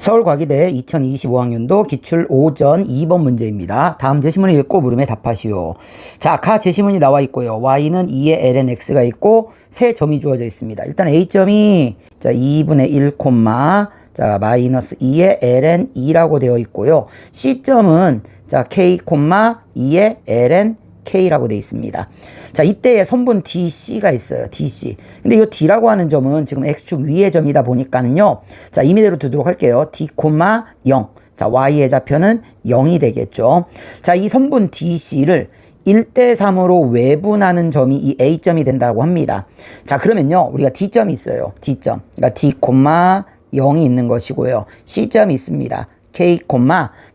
서울과기대 2025학년도 기출 5전 2번 문제입니다. 다음 제시문을 읽고 물음에 답하시오. 자, 가 제시문이 나와 있고요. y는 2의 ln x가 있고 세 점이 주어져 있습니다. 일단 a점이 자 2분의 1, 자 마이너스 2의 ln 2라고 되어 있고요. c점은 자 k, 2의 ln K라고 되어 있습니다. 자, 이때에 선분 DC가 있어요. DC. 근데 이 D라고 하는 점은 지금 X축 위의 점이다 보니까는요. 자, 임의대로 두도록 할게요. D, 0. 자, Y의 좌표는 0이 되겠죠. 자, 이 선분 DC를 1대3으로 외분하는 점이 이 A점이 된다고 합니다. 자, 그러면요. 우리가 D점이 있어요. D점. 그러니까 D, 0이 있는 것이고요. C점이 있습니다. K,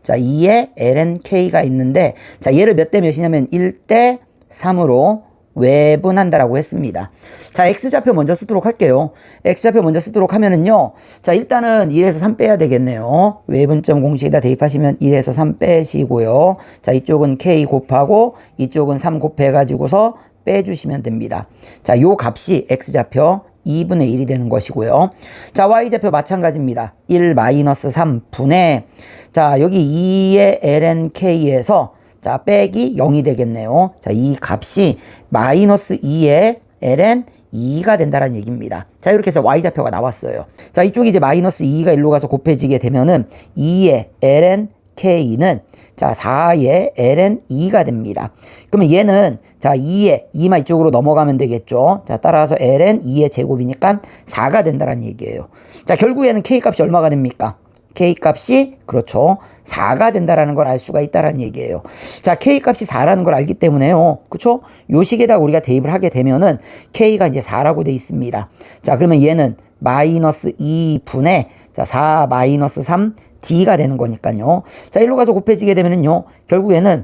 자, 2에 ln K가 있는데, 자, 얘를 몇 대 몇이냐면 1대 3으로 외분한다라고 했습니다. 자, X좌표 먼저 쓰도록 할게요. X좌표 먼저 쓰도록 하면은요, 자, 일단은 1에서 3 빼야 되겠네요. 외분점 공식에다 대입하시면 1에서 3 빼시고요. 자, 이쪽은 K 곱하고 이쪽은 3 곱해가지고서 빼주시면 됩니다. 자, 요 값이 X좌표 2분의 1이 되는 것이고요. 자, Y좌표 마찬가지입니다. 1-3분의 자, 여기 2의 ln K에서 자, 빼기 0이 되겠네요. 자, 이 값이 마이너스 2의 ln 2가 된다는 얘기입니다. 자, 이렇게 해서 Y좌표가 나왔어요. 자, 이쪽이 이제 마이너스 2가 일로 가서 곱해지게 되면은 2의 ln K는 자 4의 ln 2가 됩니다. 그러면 얘는 자 2만 이쪽으로 넘어가면 되겠죠. 자 따라서 ln 2의 제곱이니까 4가 된다는 얘기예요. 자 결국에는 K 값이 얼마가 됩니까? K 값이 그렇죠 4가 된다라는 걸 알 수가 있다라는 얘기예요. 자 K 값이 4라는 걸 알기 때문에요. 그렇죠? 요 식에다가 우리가 대입을 하게 되면은 K가 이제 4라고 돼 있습니다. 자 그러면 얘는 마이너스 2분의 자 4 마이너스 3 D가 되는 거니까요. 자, 일로 가서 곱해지게 되면은요, 결국에는,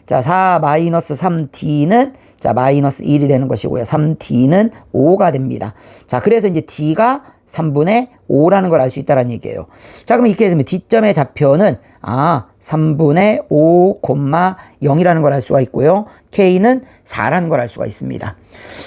자, 4 마이너스 3D는, 자, 마이너스 1이 되는 것이고요. 3D는 5가 됩니다. 자, 그래서 이제 D가 3분의 5라는 걸 알 수 있다는 얘기예요. 자, 그럼 이렇게 되면 D점의 좌표는, 3분의 5, 0이라는 걸 알 수가 있고요. K는 4라는 걸 알 수가 있습니다.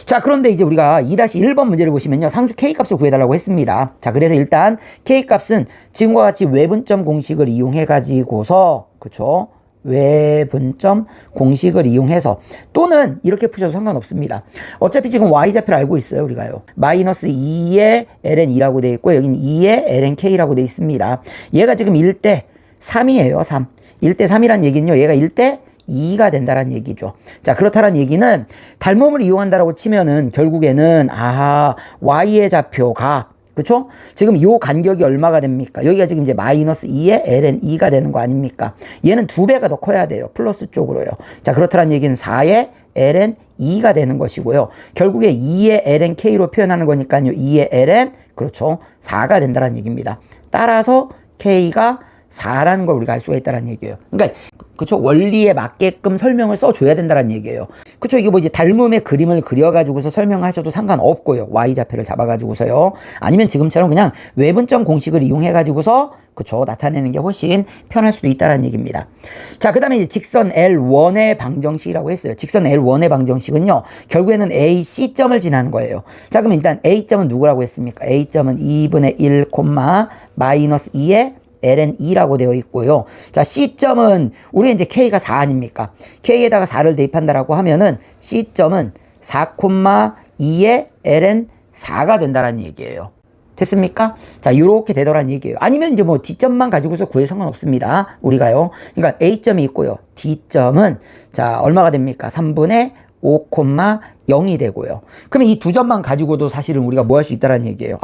자, 그런데 이제 우리가 2-1번 문제를 보시면요. 상수 K값을 구해달라고 했습니다. 자, 그래서 일단 K값은 지금과 같이 외분점 공식을 이용해가지고서, 그쵸? 외분점 공식을 이용해서 또는 이렇게 푸셔도 상관없습니다. 어차피 지금 Y좌표를 알고 있어요. 우리가요. 마이너스 2의 ln 2라고 되어 있고 여기는 2의 ln K라고 되어 있습니다. 얘가 지금 1대 3이에요. 3. 1대 3이란 얘기는요. 얘가 1대 2가 된다는 얘기죠. 자, 그렇다는 얘기는 닮음을 이용한다라고 치면은 결국에는 Y의 좌표가 그쵸? 지금 요 간격이 얼마가 됩니까? 여기가 지금 이제 마이너스 2의 ln 2가 되는 거 아닙니까? 얘는 2배가 더 커야 돼요. 플러스 쪽으로요. 자, 그렇다는 얘기는 4의 ln 2가 되는 것이고요. 결국에 2의 ln K로 표현하는 거니까요. 2의 ln, 그렇죠. 4가 된다는 얘기입니다. 따라서 K가 4라는 걸 우리가 알 수가 있다는 얘기예요. 그러니까 그쵸? 원리에 맞게끔 설명을 써줘야 된다는 얘기예요. 그쵸? 이게 뭐 이제 닮음의 그림을 그려가지고서 설명하셔도 상관없고요. Y좌표를 잡아가지고서요. 아니면 지금처럼 그냥 외분점 공식을 이용해가지고서 그쵸? 나타내는 게 훨씬 편할 수도 있다는 얘기입니다. 자, 그 다음에 이제 직선 L1의 방정식이라고 했어요. 직선 L1의 방정식은요. 결국에는 A, C점을 지나는 거예요. 자, 그럼 일단 A점은 누구라고 했습니까? A점은 2분의 1, 마이너스 2의 ln 2라고 되어 있고요. 자, C점은 우리 이제 K가 4 아닙니까? K에다가 4를 대입한다라고 하면은 C점은 4,2의 ln 4가 된다는 얘기예요. 됐습니까? 자, 요렇게 되더란 얘기예요. 아니면 이제 뭐 D점만 가지고서 구해도 상관없습니다. 우리가요. 그러니까 A점이 있고요. D점은 자, 얼마가 됩니까? 3분의 5,0이 되고요. 그러면 이 두 점만 가지고도 사실은 우리가 뭐 할 수 있다는 얘기예요.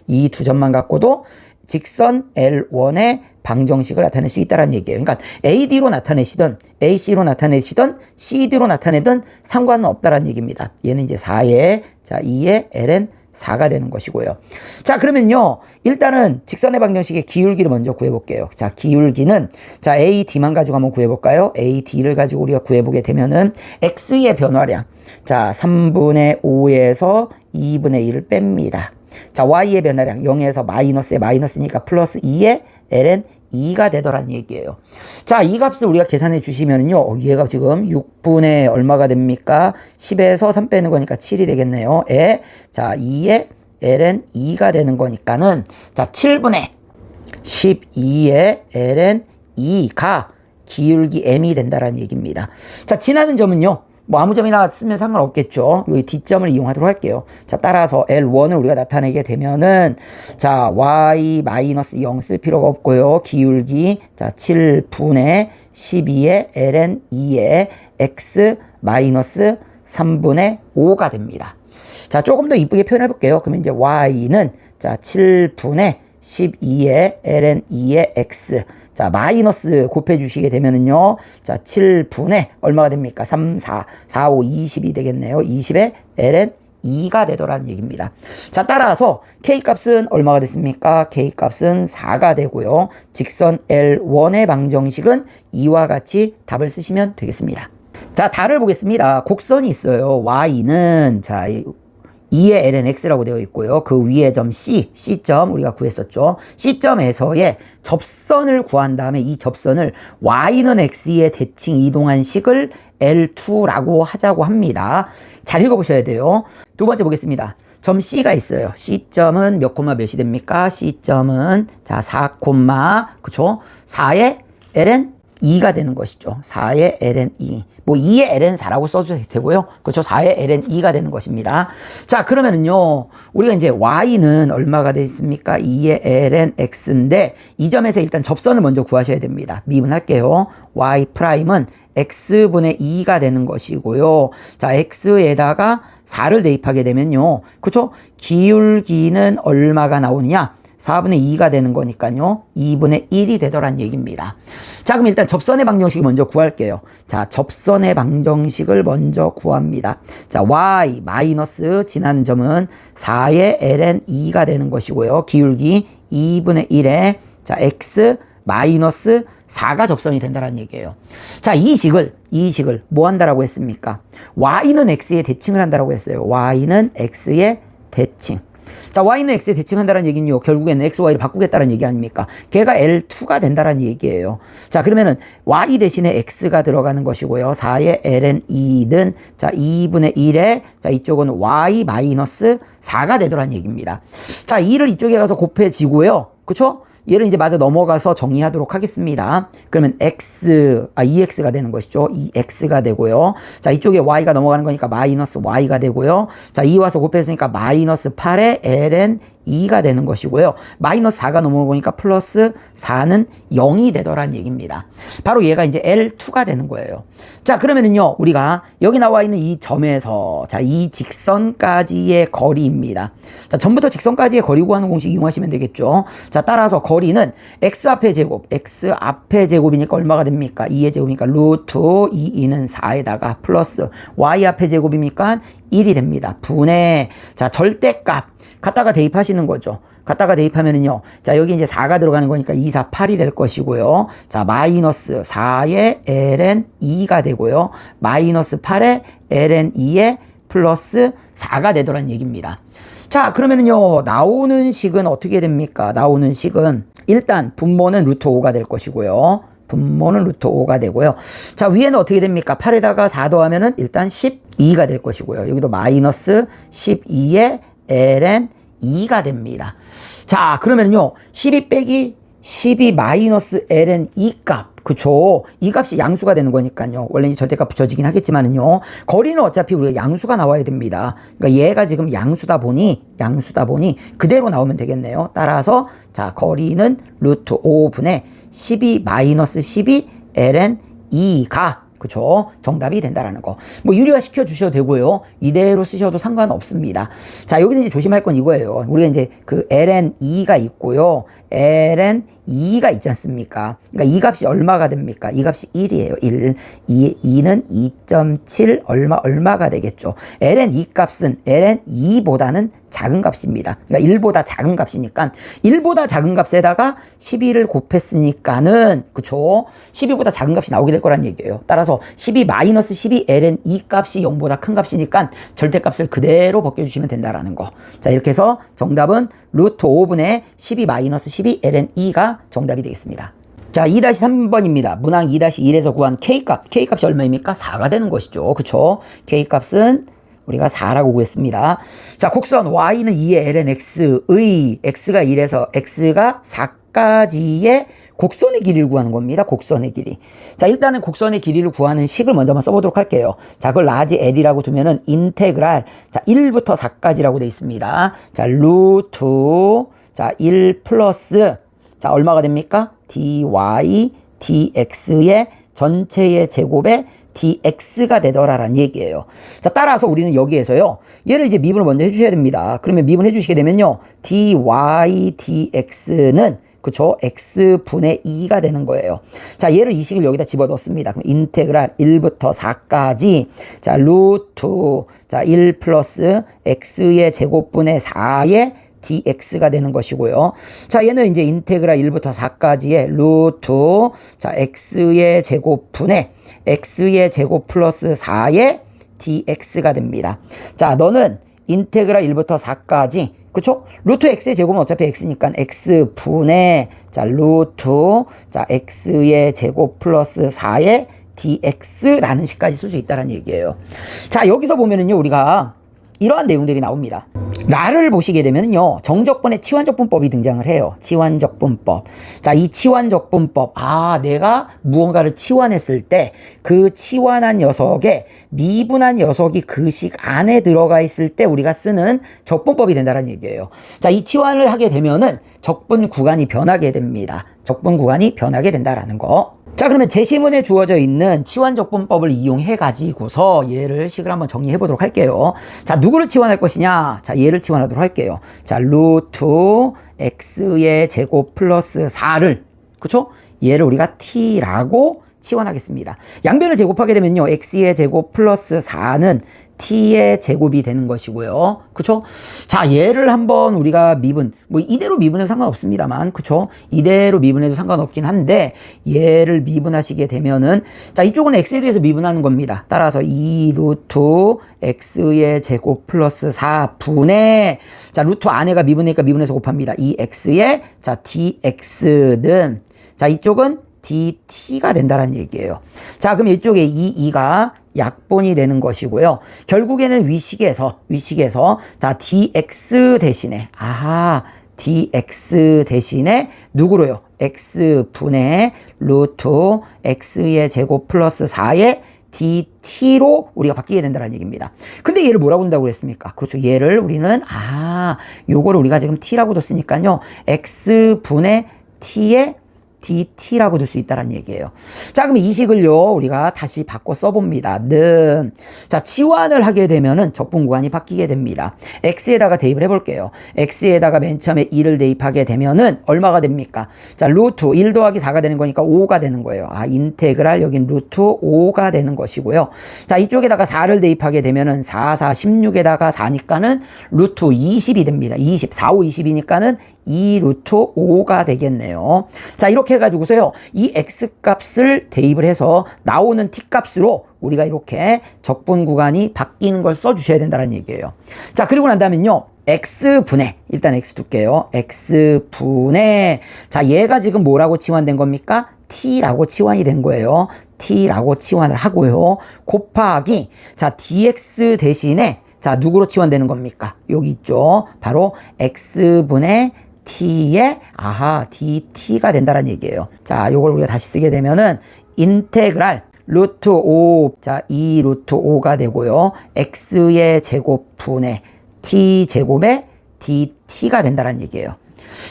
이 두 점만 갖고도 직선 L1의 방정식을 나타낼 수 있다는 얘기예요. 그러니까 AD로 나타내시든 AC로 나타내시든 CD로 나타내든 상관은 없다는 얘기입니다. 얘는 이제 4의 자 2의 ln 4가 되는 것이고요. 자, 그러면요. 일단은 직선의 방정식의 기울기를 먼저 구해볼게요. 자, 기울기는 자 AD만 가지고 한번 구해볼까요? AD를 가지고 우리가 구해보게 되면은 X의 변화량 자 3분의 5에서 2분의 1을 뺍니다. 자, Y의 변화량 0에서 마이너스에 마이너스니까 플러스 2의 ln 2가 되더란 얘기예요. 자, 이 값을 우리가 계산해 주시면은요, 얘가 지금 6분의 얼마가 됩니까? 10에서 3 빼는 거니까 7이 되겠네요. 자, 2의 ln 2가 되는 거니까는 자, 7분의 12의 ln 2가 기울기 m이 된다라는 얘기입니다. 자, 지나는 점은요. 뭐 아무 점이나 쓰면 상관없겠죠. 여기 D점을 이용하도록 할게요. 자, 따라서 L1을 우리가 나타내게 되면은 자, y-0 쓸 필요가 없고요. 기울기 자, 7분의 12의 ln 2의 x 3분의 5가 됩니다. 자, 조금 더 이쁘게 표현해 볼게요. 그러면 이제 y는 자, 7분의 12의 ln 2의 x 자, 마이너스 곱해 주시게 되면은요. 자, 7분의 얼마가 됩니까? 3, 4, 4, 5, 20이 되겠네요. 20의 ln 2가 되더라는 얘기입니다. 자, 따라서 K값은 얼마가 됐습니까? K값은 4가 되고요. 직선 L1의 방정식은 이와 같이 답을 쓰시면 되겠습니다. 자, 답을 보겠습니다. 곡선이 있어요. Y는 자, 2의 ln x라고 되어 있고요. 그 위에 점 C점 우리가 구했었죠. C점에서의 접선을 구한 다음에 이 접선을 y는 x의 대칭 이동한 식을 L2라고 하자고 합니다. 잘 읽어보셔야 돼요. 두 번째 보겠습니다. 점 C가 있어요. C점은 몇 콤마 몇이 됩니까? C점은 자 4 콤마 그쵸? 4의 ln 2가 되는 것이죠. 4의 ln 2. 뭐 2의 ln 4라고 써도 되고요. 그렇죠. 4의 ln 2가 되는 것입니다. 자, 그러면은요. 우리가 이제 y는 얼마가 돼 있습니까? 2의 ln x인데 이 점에서 일단 접선을 먼저 구하셔야 됩니다. 미분할게요. y 프라임은 x분의 2가 되는 것이고요. 자, x에다가 4를 대입하게 되면요. 그렇죠? 기울기는 얼마가 나오느냐? 4분의 2가 되는 거니까요. 2분의 1이 되더란 얘기입니다. 자, 그럼 일단 접선의 방정식을 먼저 구할게요. 자, 접선의 방정식을 먼저 구합니다. 자, y 마이너스 지나는 점은 4의 ln 2가 되는 것이고요. 기울기 2분의 1에 자, x 마이너스 4가 접선이 된다는 얘기예요. 자, 이 식을 뭐 한다라고 했습니까? y는 x의 대칭을 한다라고 했어요. y는 x의 대칭. 자, y는 x에 대칭한다는 얘기는요. 결국에는 x, y를 바꾸겠다는 얘기 아닙니까? 걔가 L2가 된다는 얘기예요. 자, 그러면은 y 대신에 x가 들어가는 것이고요. 4의 ln 2는 자, 2분의 1에 자, 이쪽은 y 마이너스 4가 되더란 얘기입니다. 자, 2를 이쪽에 가서 곱해지고요. 그쵸? 얘를 이제 마저 넘어가서 정리하도록 하겠습니다. 그러면 EX가 되는 것이죠. EX가 되고요. 자, 이쪽에 Y가 넘어가는 거니까 마이너스 Y가 되고요. 자, 2 와서 곱했으니까 마이너스 8의 ln 2가 되는 것이고요. 마이너스 4가 넘어오는 거니까 플러스 4는 0이 되더란 얘기입니다. 바로 얘가 이제 L2가 되는 거예요. 자, 그러면은요, 우리가 여기 나와 있는 이 점에서 자, 이 직선까지의 거리입니다. 자, 전부터 직선까지의 거리 구하는 공식 이용하시면 되겠죠. 자, 따라서 거리는 x 앞의 제곱이니까 얼마가 됩니까? 2의 제곱이니까 루트 2는 4에다가 플러스 y 앞의 제곱이니까 1이 됩니다. 분의 자, 절대값 갖다가 대입하시는 거죠. 갖다가 대입하면은요. 자, 여기 이제 4가 들어가는 거니까 2, 4, 8이 될 것이고요. 자, 마이너스 4의 ln 2가 되고요. 마이너스 8의 ln 2의 플러스 4가 되더란 얘기입니다. 자, 그러면은요. 나오는 식은 어떻게 됩니까? 나오는 식은 일단 분모는 루트 5가 될 것이고요. 분모는 루트 5가 되고요. 자, 위에는 어떻게 됩니까? 8에다가 4 더하면은 일단 12가 될 것이고요. 여기도 마이너스 12의 ln 2가 됩니다. 자, 그러면요. 12 빼기 12 마이너스 ln 2 값. 그쵸. 이 값이 양수가 되는 거니까요. 원래 이제 절대값 붙여지긴 하겠지만은요. 거리는 어차피 우리가 양수가 나와야 됩니다. 그러니까 얘가 지금 양수다 보니 그대로 나오면 되겠네요. 따라서 자, 거리는 루트 5분의 12 마이너스 12 ln 2가 그쵸? 정답이 된다라는 거. 뭐 유리화 시켜 주셔도 되고요. 이대로 쓰셔도 상관없습니다. 자, 여기서 이제 조심할 건 이거예요. 우리가 이제 그 ln2가 있고요. ln2가 있지 않습니까? 그러니까 이 값이 얼마가 됩니까? 이 값이 1이에요. 1. 2는 2.7 얼마가 되겠죠. ln2 값은 ln2보다는 작은 값입니다. 그러니까 1보다 작은 값이니까 1보다 작은 값에다가 12를 곱했으니까는 그쵸? 12보다 작은 값이 나오게 될 거란 얘기예요. 따라서 12 마이너스 12 ln2 값이 0보다 큰 값이니까 절대값을 그대로 벗겨주시면 된다라는 거. 자, 이렇게 해서 정답은 루트 5분의 12 마이너스 12 ln2가 정답이 되겠습니다. 자, 2-3번입니다. 문항 2-1에서 구한 K값. K값이 얼마입니까? 4가 되는 것이죠. 그쵸? K값은 우리가 4라고 구했습니다. 자, 곡선 Y는 2의 ln x의 x가 1에서 x가 4 4가지의 곡선의 길이를 구하는 겁니다. 곡선의 길이. 자, 일단은 곡선의 길이를 구하는 식을 먼저 한번 써보도록 할게요. 자, 그걸 라지 L이라고 두면은 인테그랄, 자, 1부터 4까지라고 되어 있습니다. 자, 루트, 자, 1 플러스, 자, 얼마가 됩니까? dy, dx의 전체의 제곱에 dx가 되더라라는 얘기예요. 자, 따라서 우리는 여기에서요, 얘를 이제 미분을 먼저 해주셔야 됩니다. 그러면 미분해 주시게 되면요, dy, dx는 그쵸? x분의 2가 되는 거예요. 자, 얘를 이 식을 여기다 집어넣습니다. 그럼 인테그랄 1부터 4까지, 자, 루트, 자, 1 플러스 x의 제곱분의 4의 dx가 되는 것이고요. 자, 얘는 이제 인테그랄 1부터 4까지의 루트, 자, x의 제곱분의 x의 제곱 플러스 4의 dx가 됩니다. 자, 너는 인테그랄 1부터 4까지, 그쵸? 루트 x의 제곱은 어차피 x니까 x분의, 자, 루트, 자, x의 제곱 플러스 4의 dx라는 식까지 쓸 수 있다는 얘기예요. 자, 여기서 보면은요, 우리가 이러한 내용들이 나옵니다. 라를 보시게 되면요, 정적분의 치환적분법이 등장을 해요. 치환적분법. 자, 이 치환적분법. 아, 내가 무언가를 치환했을 때 그 치환한 녀석에 미분한 녀석이 그 식 안에 들어가 있을 때 우리가 쓰는 적분법이 된다는 얘기예요. 자, 이 치환을 하게 되면은 적분 구간이 변하게 됩니다. 적분 구간이 변하게 된다라는 거. 자, 그러면 제시문에 주어져 있는 치환적분법을 이용해 가지고서 얘를 식을 한번 정리해 보도록 할게요. 자, 누구를 치환할 것이냐? 자, 얘를 치환하도록 할게요. 자, 루트 x의 제곱 플러스 4를, 그쵸? 얘를 우리가 t라고 치환하겠습니다. 양변을 제곱하게 되면요, x의 제곱 플러스 4는 t의 제곱이 되는 것이고요. 그쵸? 자, 얘를 한번 우리가 미분, 뭐 이대로 미분해도 상관없습니다만, 그쵸? 이대로 미분해도 상관없긴 한데, 얘를 미분하시게 되면은, 자, 이쪽은 x에 대해서 미분하는 겁니다. 따라서 2 루트 x의 제곱 플러스 4분의, 자, 루트 안에가 미분이니까 미분해서 곱합니다. 이 x의, 자, dx는, 자, 이쪽은 dt가 된다는 얘기예요. 자, 그럼 이쪽에 이 2가 약분이 되는 것이고요. 결국에는 위식에서 자, dx 대신에, dx 대신에 누구로요? x분의 루트 x의 제곱 플러스 4의 dt로 우리가 바뀌게 된다는 얘기입니다. 근데 얘를 뭐라고 한다고 그랬습니까? 그렇죠. 얘를 우리는, 요거를 우리가 지금 t라고 뒀으니까요, x분의 t의 dt라고 둘 수 있다는 얘기예요. 자, 그럼 이 식을요, 우리가 다시 바꿔 써봅니다. 자, 치환을 하게 되면은 적분 구간이 바뀌게 됩니다. x에다가 대입을 해볼게요. x에다가 맨 처음에 2를 대입하게 되면은 얼마가 됩니까? 자, 루트 1 더하기 4가 되는 거니까 5가 되는 거예요. 인테그랄 여긴 루트 5가 되는 것이고요. 자, 이쪽에다가 4를 대입하게 되면은 4, 16에다가 4니까는 루트 20이 됩니다. 4, 5, 20이니까는 2 루트 5가 되겠네요. 자, 이렇게 해가지고서요, 이 x값을 대입을 해서 나오는 t값으로 우리가 이렇게 적분 구간이 바뀌는 걸 써주셔야 된다는 얘기예요. 자, 그리고 난 다음엔요, x분의, 일단 x 둘게요. x분의, 자, 얘가 지금 뭐라고 치환된 겁니까? t라고 치환이 된 거예요. t라고 치환을 하고요. 곱하기, 자, dx 대신에, 자, 누구로 치환되는 겁니까? 여기 있죠. 바로 x분의 t의 dt가 된다는 얘기예요. 자, 요걸 우리가 다시 쓰게 되면은 인테그랄 루트 5, 자, 2 루트 5가 되고요. x의 제곱분의 t 제곱의 dt가 된다는 얘기예요.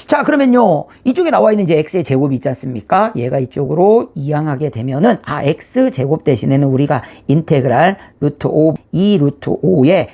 자, 그러면요, 이쪽에 나와 있는 이제 x의 제곱이 있지 않습니까? 얘가 이쪽으로 이항하게 되면은, x 제곱 대신에는 우리가 인테그랄 루트 5, 2 루트 5에,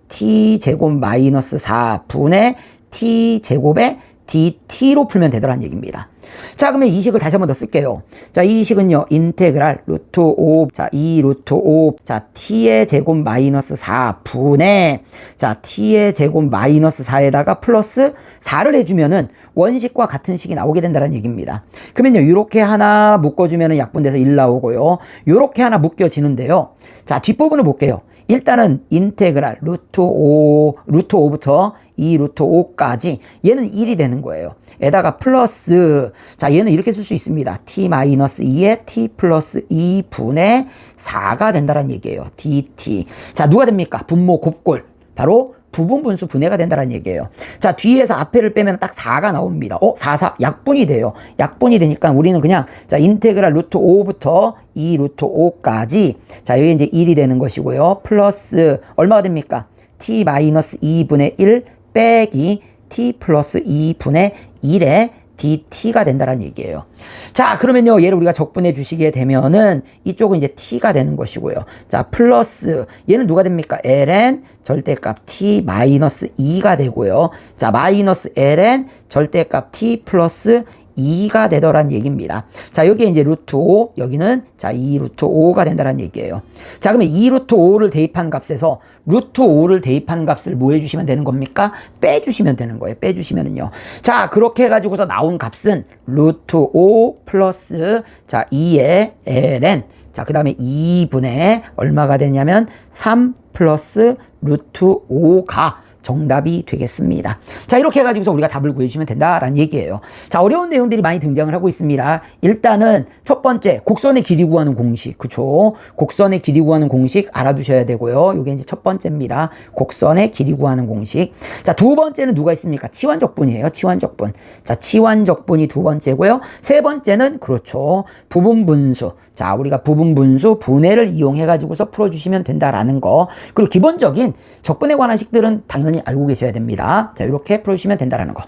t 제곱 마이너스 4분의 t 제곱에 dt로 풀면 되더란 얘기입니다. 자, 그러면 이 식을 다시 한번 더 쓸게요. 자, 이 식은요, 인테그랄 루트 5, 자, 2 루트 5, 자, t의 제곱 마이너스 4분의, 자, t의 제곱 마이너스 4에다가 플러스 4를 해주면은 원식과 같은 식이 나오게 된다는 얘기입니다. 그러면요, 이렇게 하나 묶어주면은 약분돼서 1 나오고요. 요렇게 하나 묶여지는데요. 자, 뒷부분을 볼게요. 일단은 인테그랄 루트 5부터 2 루트 5까지 얘는 1이 되는 거예요. 에다가 플러스, 자, 얘는 이렇게 쓸 수 있습니다. t-2에 t 플러스 2분의 4가 된다는 얘기예요. dt. 자, 누가 됩니까? 분모 곱골. 바로 부분 분수 분해가 된다는 얘기예요. 자, 뒤에서 앞에를 빼면 딱 4가 나옵니다. 4 약분이 돼요. 약분이 되니까 우리는 그냥 자, 인테그랄 루트 5부터 2 루트 5까지 자, 여기 이제 1이 되는 것이고요. 플러스 얼마가 됩니까? t 마이너스 2분의 1 빼기 t 플러스 2분의 1에 dt가 된다는 얘기예요. 자, 그러면요, 얘를 우리가 적분해 주시게 되면은 이쪽은 이제 t가 되는 것이고요. 자, 플러스 얘는 누가 됩니까? ln 절대값 t 마이너스 2가 되고요. 자, 마이너스 ln 절대값 t 플러스 2가 되더란 얘기입니다. 자, 여기에 이제 루트 5, 여기는 자, 2 루트 5가 된다는 얘기예요. 자, 그러면 2 루트 5를 대입한 값에서 루트 5를 대입한 값을 뭐 해주시면 되는 겁니까? 빼주시면 되는 거예요. 빼주시면은요. 자, 그렇게 해가지고서 나온 값은 루트 5 플러스 자, 2의 ln 자, 그 다음에 2분의 얼마가 되냐면 3 플러스 루트 5가 정답이 되겠습니다. 자, 이렇게 해가지고서 우리가 답을 구해주시면 된다라는 얘기예요. 자, 어려운 내용들이 많이 등장을 하고 있습니다. 일단은 첫 번째, 곡선의 길이 구하는 공식. 그쵸? 곡선의 길이 구하는 공식 알아두셔야 되고요. 이게 이제 첫 번째입니다. 곡선의 길이 구하는 공식. 자, 두 번째는 누가 있습니까? 치환적분이에요. 치환적분. 자, 치환적분이 두 번째고요. 세 번째는 그렇죠. 부분분수. 자, 우리가 부분분수 분해를 이용해가지고서 풀어주시면 된다라는 거. 그리고 기본적인 적분에 관한 식들은 당연히 알고 계셔야 됩니다. 자, 이렇게 풀어주시면 된다라는 거.